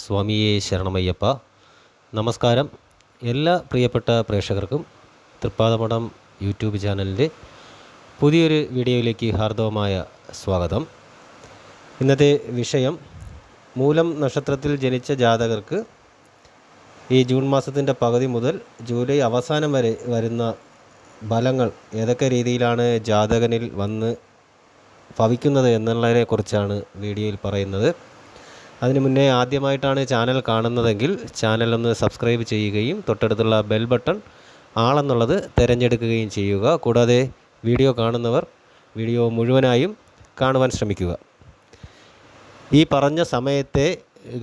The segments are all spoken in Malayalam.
സ്വാമിയേ ശരണമയ്യപ്പ. നമസ്കാരം. എല്ലാ പ്രിയപ്പെട്ട പ്രേക്ഷകർക്കും തൃപ്പാദമഠം യൂട്യൂബ് ചാനലിൻ്റെ പുതിയൊരു വീഡിയോയിലേക്ക് ഹാർദവമായ സ്വാഗതം. ഇന്നത്തെ വിഷയം, മൂലം നക്ഷത്രത്തിൽ ജനിച്ച ജാതകർക്ക് ഈ ജൂൺ മാസത്തിൻ്റെ പകുതി മുതൽ ജൂലൈ അവസാനം വരെ വരുന്ന ഫലങ്ങൾ ഏതൊക്കെ രീതിയിലാണ് ജാതകനിൽ വന്ന് ഭവിക്കുന്നത് എന്നുള്ളതിനെക്കുറിച്ചാണ് വീഡിയോയിൽ പറയുന്നത്. അതിനു മുന്നേ ആദ്യമായിട്ടാണ് ചാനൽ കാണുന്നതെങ്കിൽ ചാനലൊന്ന് സബ്സ്ക്രൈബ് ചെയ്യുകയും തൊട്ടടുത്തുള്ള ബെൽ ബട്ടൺ ആളെന്നുള്ളത് തിരഞ്ഞെടുക്കുകയും ചെയ്യുക. കൂടാതെ വീഡിയോ കാണുന്നവർ വീഡിയോ മുഴുവനായും കാണുവാൻ ശ്രമിക്കുക. ഈ പറഞ്ഞ സമയത്തെ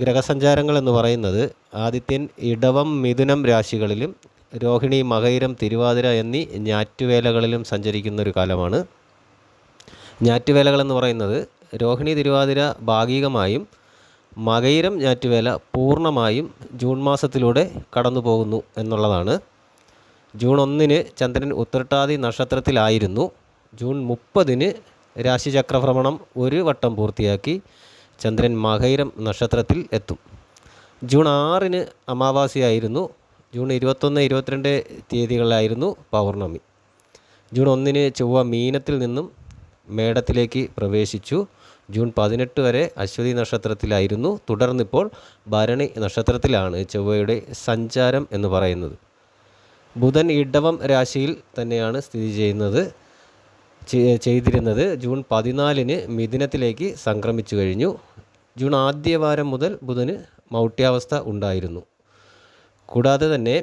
ഗ്രഹസഞ്ചാരങ്ങൾ എന്ന് പറയുന്നത് ആദിത്യൻ ഇടവം മിഥുനം രാശികളിലും രോഹിണി മകയിരം തിരുവാതിര എന്നീ ഞാറ്റുവേലകളിലും സഞ്ചരിക്കുന്നൊരു കാലമാണ്. ഞാറ്റുവേലകളെന്ന് പറയുന്നത് രോഹിണി തിരുവാതിര ഭാഗികമായും മകയിരം ഞാറ്റുവേല പൂർണ്ണമായും ജൂൺ മാസത്തിലൂടെ കടന്നു പോകുന്നു എന്നുള്ളതാണ്. ജൂൺ 1 ചന്ദ്രൻ ഉത്രട്ടാതി നക്ഷത്രത്തിലായിരുന്നു. ജൂൺ 30 രാശിചക്രഭ്രമണം ഒരു വട്ടം പൂർത്തിയാക്കി ചന്ദ്രൻ മകയിരം നക്ഷത്രത്തിൽ എത്തും. ജൂൺ 6 അമാവാസിയായിരുന്നു. ജൂൺ 21, 22 തീയതികളിലായിരുന്നു പൗർണമി. ജൂൺ 1 ചൊവ്വ മീനത്തിൽ നിന്നും മേടത്തിലേക്ക് പ്രവേശിച്ചു. ജൂൺ 18 വരെ അശ്വതി നക്ഷത്രത്തിലായിരുന്നു. തുടർന്നിപ്പോൾ ഭരണി നക്ഷത്രത്തിലാണ് ചൊവ്വയുടെ സഞ്ചാരം എന്ന് പറയുന്നത്. ബുധൻ ഇടവം രാശിയിൽ തന്നെയാണ് സ്ഥിതി ചെയ്തിരുന്നത്. ജൂൺ 14 മിഥുനത്തിലേക്ക് സംക്രമിച്ചു കഴിഞ്ഞു. ജൂൺ ആദ്യവാരം മുതൽ ബുധന് മൗഢ്യാവസ്ഥ ഉണ്ടായിരുന്നു. കൂടാതെ തന്നെ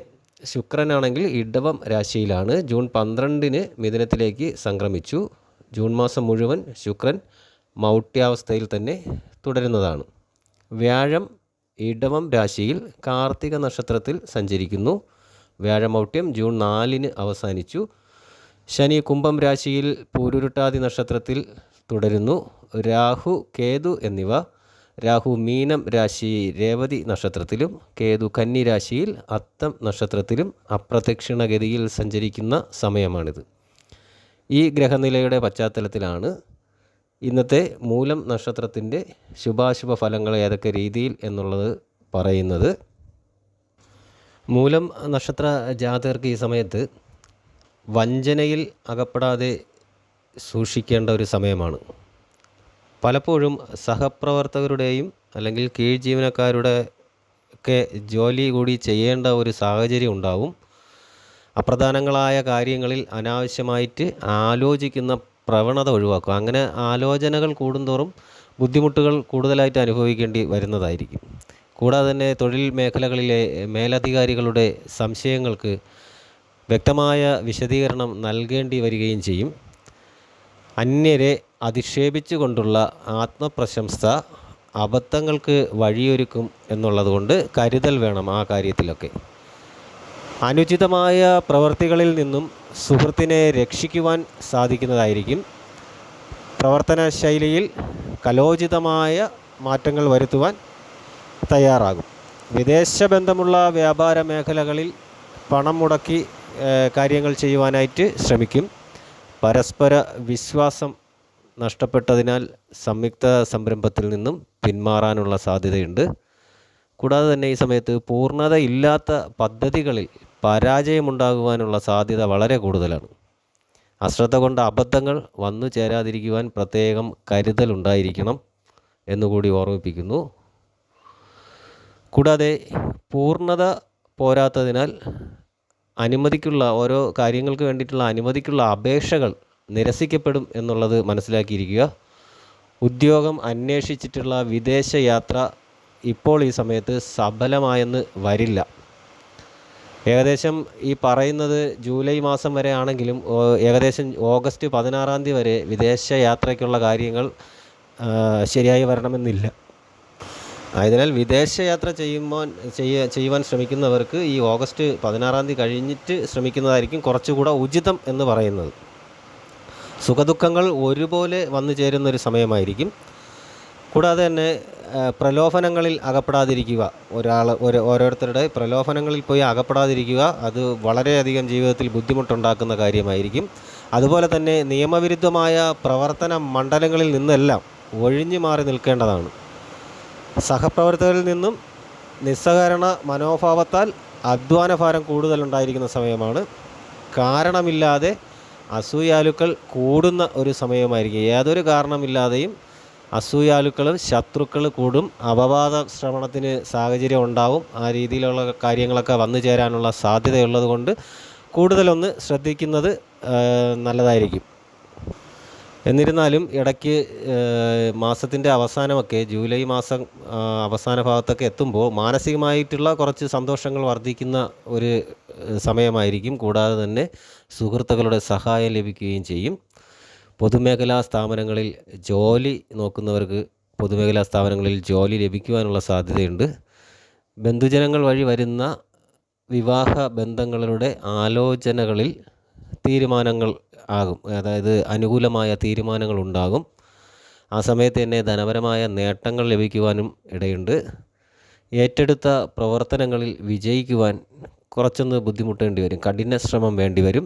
ശുക്രനാണെങ്കിൽ ഇടവം രാശിയിലാണ്. ജൂൺ 12 മിഥുനത്തിലേക്ക് സംക്രമിച്ചു. ജൂൺ മാസം മുഴുവൻ ശുക്രൻ മൗഢ്യാവസ്ഥയിൽ തന്നെ തുടരുന്നതാണ്. വ്യാഴം ഇടവം രാശിയിൽ കാർത്തിക നക്ഷത്രത്തിൽ സഞ്ചരിക്കുന്നു. വ്യാഴമൗഢ്യം ജൂൺ 4 അവസാനിച്ചു. ശനി കുംഭം രാശിയിൽ പൂരുരുട്ടാതി നക്ഷത്രത്തിൽ തുടരുന്നു. രാഹു കേതു എന്നിവ, രാഹു മീനം രാശി രേവതി നക്ഷത്രത്തിലും കേതു കന്നി രാശിയിൽ അത്തം നക്ഷത്രത്തിലും അപ്രദക്ഷിണഗതിയിൽ സഞ്ചരിക്കുന്ന സമയമാണിത്. ഈ ഗ്രഹനിലയുടെ പശ്ചാത്തലത്തിലാണ് ഇന്നത്തെ മൂലം നക്ഷത്രത്തിൻ്റെ ശുഭാശുഭ ഫലങ്ങൾ ഏതൊക്കെ രീതിയിൽ എന്നുള്ളത് പറയുന്നത്. മൂലം നക്ഷത്ര ജാതകർക്ക് ഈ സമയത്ത് വഞ്ചനയിൽ അകപ്പെടാതെ സൂക്ഷിക്കേണ്ട ഒരു സമയമാണ്. പലപ്പോഴും സഹപ്രവർത്തകരുടെയും അല്ലെങ്കിൽ കീഴ് ജീവനക്കാരുടെ ഒക്കെ ജോലി കൂടി ചെയ്യേണ്ട ഒരു സാഹചര്യം ഉണ്ടാവും. അപ്രധാനങ്ങളായ കാര്യങ്ങളിൽ അനാവശ്യമായിട്ട് ആലോചിക്കുന്ന പ്രവണത ഒഴിവാക്കുക. അങ്ങനെ ആലോചനകൾ കൂടുന്തോറും ബുദ്ധിമുട്ടുകൾ കൂടുതലായിട്ട് അനുഭവിക്കേണ്ടി വരുന്നതായിരിക്കും. കൂടാതെ തന്നെ തൊഴിൽ മേഖലകളിലെ മേലധികാരികളുടെ സംശയങ്ങൾക്ക് വ്യക്തമായ വിശദീകരണം നൽകേണ്ടി വരികയും ചെയ്യും. അന്യരെ അധിക്ഷേപിച്ചുകൊണ്ടുള്ള ആത്മപ്രശംസ അബദ്ധങ്ങൾക്ക് വഴിയൊരുക്കും എന്നുള്ളതുകൊണ്ട് കരുതൽ വേണം ആ കാര്യത്തിലൊക്കെ. അനുചിതമായ പ്രവൃത്തികളിൽ നിന്നും സുഹൃത്തിനെ രക്ഷിക്കുവാൻ സാധിക്കുന്നതായിരിക്കും. പ്രവർത്തന ശൈലിയിൽ കലോചിതമായ മാറ്റങ്ങൾ വരുത്തുവാൻ തയ്യാറാകും. വിദേശ ബന്ധമുള്ള വ്യാപാര മേഖലകളിൽ പണം മുടക്കി കാര്യങ്ങൾ ചെയ്യുവാനായിട്ട് ശ്രമിക്കും. പരസ്പര വിശ്വാസം നഷ്ടപ്പെട്ടതിനാൽ സംയുക്ത സംരംഭത്തിൽ നിന്നും പിന്മാറാനുള്ള സാധ്യതയുണ്ട്. കൂടാതെ തന്നെ ഈ സമയത്ത് പൂർണ്ണതയില്ലാത്ത പദ്ധതികളിൽ പരാജയമുണ്ടാകുവാനുള്ള സാധ്യത വളരെ കൂടുതലാണ്. അശ്രദ്ധ കൊണ്ട് അബദ്ധങ്ങൾ വന്നു ചേരാതിരിക്കുവാൻ പ്രത്യേകം കരുതലുണ്ടായിരിക്കണം എന്നുകൂടി ഓർമ്മിപ്പിക്കുന്നു. കൂടാതെ പൂർണ്ണത പോരാത്തതിനാൽ ഓരോ കാര്യങ്ങൾക്ക് വേണ്ടിയിട്ടുള്ള അനുമതിക്കുള്ള അപേക്ഷകൾ നിരസിക്കപ്പെടും എന്നുള്ളത് മനസ്സിലാക്കിയിരിക്കുക. ഉദ്യോഗം അന്വേഷിച്ചിട്ടുള്ള വിദേശ യാത്ര ഇപ്പോൾ ഈ സമയത്ത് സഫലമായെന്ന് വരില്ല. ഏകദേശം ഈ പറയുന്നത് ജൂലൈ മാസം വരെ ആണെങ്കിലും ഏകദേശം ഓഗസ്റ്റ് 16 വരെ വിദേശ യാത്രയ്ക്കുള്ള കാര്യങ്ങൾ ശരിയായി വരണമെന്നില്ല. ആയതിനാൽ വിദേശയാത്ര ചെയ്യുവാൻ ശ്രമിക്കുന്നവർക്ക് ഈ ഓഗസ്റ്റ് 16 കഴിഞ്ഞിട്ട് ശ്രമിക്കുന്നതായിരിക്കും കുറച്ചുകൂടെ ഉചിതം എന്ന് പറയുന്നത്. സുഖദുഃഖങ്ങൾ ഒരുപോലെ വന്നു ചേരുന്നൊരു സമയമായിരിക്കും. കൂടാതെ തന്നെ പ്രലോഭനങ്ങളിൽ അകപ്പെടാതിരിക്കുക. ഓരോരുത്തരുടെ പ്രലോഭനങ്ങളിൽ പോയി അകപ്പെടാതിരിക്കുക. അത് വളരെയധികം ജീവിതത്തിൽ ബുദ്ധിമുട്ടുണ്ടാക്കുന്ന കാര്യമായിരിക്കും. അതുപോലെ തന്നെ നിയമവിരുദ്ധമായ പ്രവർത്തന മണ്ഡലങ്ങളിൽ നിന്നെല്ലാം ഒഴിഞ്ഞു മാറി നിൽക്കേണ്ടതാണ്. സഹപ്രവർത്തകരിൽ നിന്നും നിസ്സഹകരണ മനോഭാവത്താൽ അധ്വാനഭാരം കൂടുതലുണ്ടായിരിക്കുന്ന സമയമാണ്. കാരണമില്ലാതെ അസൂയാലുക്കൾ കൂടുന്ന ഒരു സമയമായിരിക്കും. യാതൊരു കാരണമില്ലാതെയും അസൂയാലുക്കൾ, ശത്രുക്കൾ കൂടും. അപവാദ ശ്രവണത്തിന് സാഹചര്യം ഉണ്ടാവും. ആ രീതിയിലുള്ള കാര്യങ്ങളൊക്കെ വന്നു ചേരാനുള്ള സാധ്യതയുള്ളത് കൊണ്ട് കൂടുതലൊന്ന് ശ്രദ്ധിക്കുന്നത് നല്ലതായിരിക്കും. എന്നിരുന്നാലും ഇടയ്ക്ക് മാസത്തിൻ്റെ അവസാനമൊക്കെ, ജൂലൈ മാസം അവസാന ഭാഗത്തൊക്കെ എത്തുമ്പോൾ മാനസികമായിട്ടുള്ള കുറച്ച് സന്തോഷങ്ങൾ വർദ്ധിക്കുന്ന ഒരു സമയമായിരിക്കും. കൂടാതെ തന്നെ സുഹൃത്തുക്കളുടെ സഹായം ലഭിക്കുകയും ചെയ്യും. പൊതുമേഖലാ സ്ഥാപനങ്ങളിൽ ജോലി നോക്കുന്നവർക്ക് പൊതുമേഖലാ സ്ഥാപനങ്ങളിൽ ജോലി ലഭിക്കുവാനുള്ള സാധ്യതയുണ്ട്. ബന്ധുജനങ്ങൾ വഴി വരുന്ന വിവാഹ ബന്ധങ്ങളുടെ ആലോചനകളിൽ തീരുമാനങ്ങൾ ആകും. അതായത് അനുകൂലമായ തീരുമാനങ്ങൾ ഉണ്ടാകും. ആ സമയത്ത് തന്നെ ധനപരമായ നേട്ടങ്ങൾ ലഭിക്കുവാനും ഇടയുണ്ട്. ഏറ്റെടുത്ത പ്രവർത്തനങ്ങളിൽ വിജയിക്കുവാൻ കുറച്ചൊന്ന് ബുദ്ധിമുട്ടേണ്ടി വരും. കഠിന ശ്രമം വേണ്ടി വരും.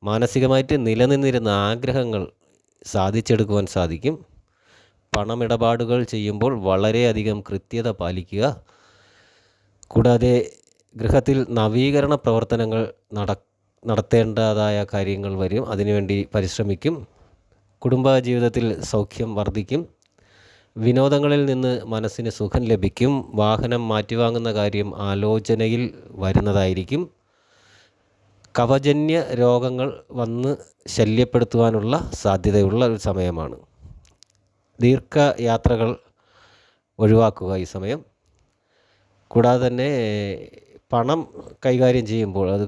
മാനസികമായിട്ട് നിലനിന്നിരുന്ന ആഗ്രഹങ്ങൾ സാധിച്ചെടുക്കുവാൻ സാധിക്കും. പണമിടപാടുകൾ ചെയ്യുമ്പോൾ വളരെയധികം കൃത്യത പാലിക്കുക. കൂടാതെ ഗൃഹത്തിൽ നവീകരണ പ്രവർത്തനങ്ങൾ നടത്തേണ്ടതായ കാര്യങ്ങൾ വരും. അതിനുവേണ്ടി പരിശ്രമിക്കും. കുടുംബജീവിതത്തിൽ സൗഖ്യം വർദ്ധിക്കും. വിനോദങ്ങളിൽ നിന്ന് മനസ്സിന് സുഖം ലഭിക്കും. വാഹനം മാറ്റിവാങ്ങുന്ന കാര്യം ആലോചനയിൽ വരുന്നതായിരിക്കും. കഫജന്യ രോഗങ്ങൾ വന്ന് ശല്യപ്പെടുത്തുവാനുള്ള സാധ്യതയുള്ള ഒരു സമയമാണ്. ദീർഘയാത്രകൾ ഒഴിവാക്കുക ഈ സമയം. കൂടാതെ തന്നെ പണം കൈകാര്യം ചെയ്യുമ്പോൾ, അത്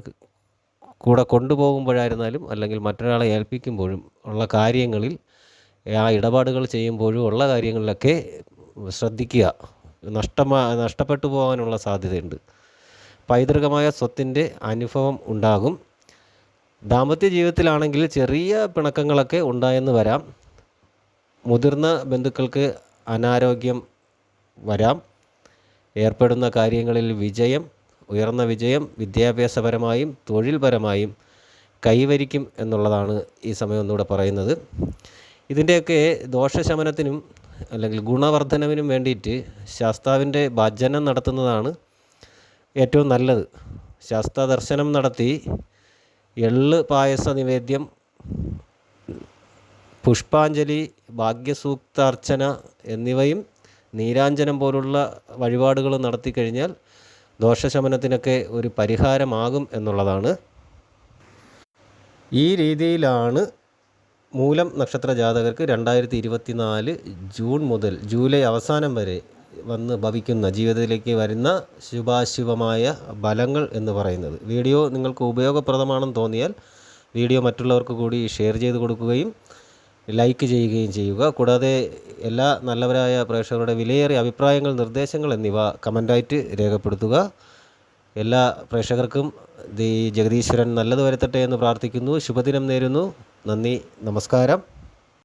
കൂടെ കൊണ്ടുപോകുമ്പോഴായിരുന്നാലും അല്ലെങ്കിൽ മറ്റൊരാളെ ഏൽപ്പിക്കുമ്പോഴും ഉള്ള കാര്യങ്ങളിൽ, ആ ഇടപാടുകൾ ചെയ്യുമ്പോഴും ഉള്ള കാര്യങ്ങളിലൊക്കെ ശ്രദ്ധിക്കുക. നഷ്ടപ്പെട്ടു പോകാനുള്ള സാധ്യതയുണ്ട്. പൈതൃകമായ സ്വത്തിൻ്റെ അനുഭവം ഉണ്ടാകും. ദാമ്പത്യ ജീവിതത്തിലാണെങ്കിൽ ചെറിയ പിണക്കങ്ങളൊക്കെ ഉണ്ടായെന്ന് വരാം. മുതിർന്ന ബന്ധുക്കൾക്ക് അനാരോഗ്യം വരാം. ഏർപ്പെടുന്ന കാര്യങ്ങളിൽ ഉയർന്ന വിജയം വിദ്യാഭ്യാസപരമായും തൊഴിൽപരമായും കൈവരിക്കും എന്നുള്ളതാണ് ഈ സമയം ഒന്നുകൂടെ പറയുന്നത്. ഇതിൻ്റെയൊക്കെ ദോഷശമനത്തിനും അല്ലെങ്കിൽ ഗുണവർദ്ധനവിനും വേണ്ടിയിട്ട് ശാസ്താവിൻ്റെ ഭജനം നടത്തുന്നതാണ് ഏറ്റവും നല്ലത്. ശാസ്താദർശനം നടത്തി എള്ള് പായസ നിവേദ്യം, പുഷ്പാഞ്ജലി, ഭാഗ്യസൂക്താർച്ചന എന്നിവയും നീരാഞ്ജനം പോലുള്ള വഴിപാടുകൾ നടത്തിക്കഴിഞ്ഞാൽ ദോഷശമനത്തിനൊക്കെ ഒരു പരിഹാരമാകും എന്നുള്ളതാണ്. ഈ രീതിയിലാണ് മൂലം നക്ഷത്ര ജാതകർക്ക് 2024 ജൂൺ മുതൽ ജൂലൈ അവസാനം വരെ വന്ന് ഭവിക്കുന്ന, ജീവിതത്തിലേക്ക് വരുന്ന ശുഭാശുഭമായ ഫലങ്ങൾ എന്ന് പറയുന്നത്. വീഡിയോ നിങ്ങൾക്ക് ഉപയോഗപ്രദമാണെന്ന് തോന്നിയാൽ വീഡിയോ മറ്റുള്ളവർക്ക് കൂടി ഷെയർ ചെയ്ത് കൊടുക്കുകയും ലൈക്ക് ചെയ്യുകയും ചെയ്യുക. കൂടാതെ എല്ലാ നല്ലവരായ പ്രേക്ഷകരുടെ വിലയേറിയ അഭിപ്രായങ്ങൾ, നിർദ്ദേശങ്ങൾ എന്നിവ കമൻ്റായിട്ട് രേഖപ്പെടുത്തുക. എല്ലാ പ്രേക്ഷകർക്കും ജഗദീശ്വരൻ നല്ലത് വരുത്തട്ടെ എന്ന് പ്രാർത്ഥിക്കുന്നു. ശുഭദിനം നേരുന്നു. നന്ദി, നമസ്കാരം.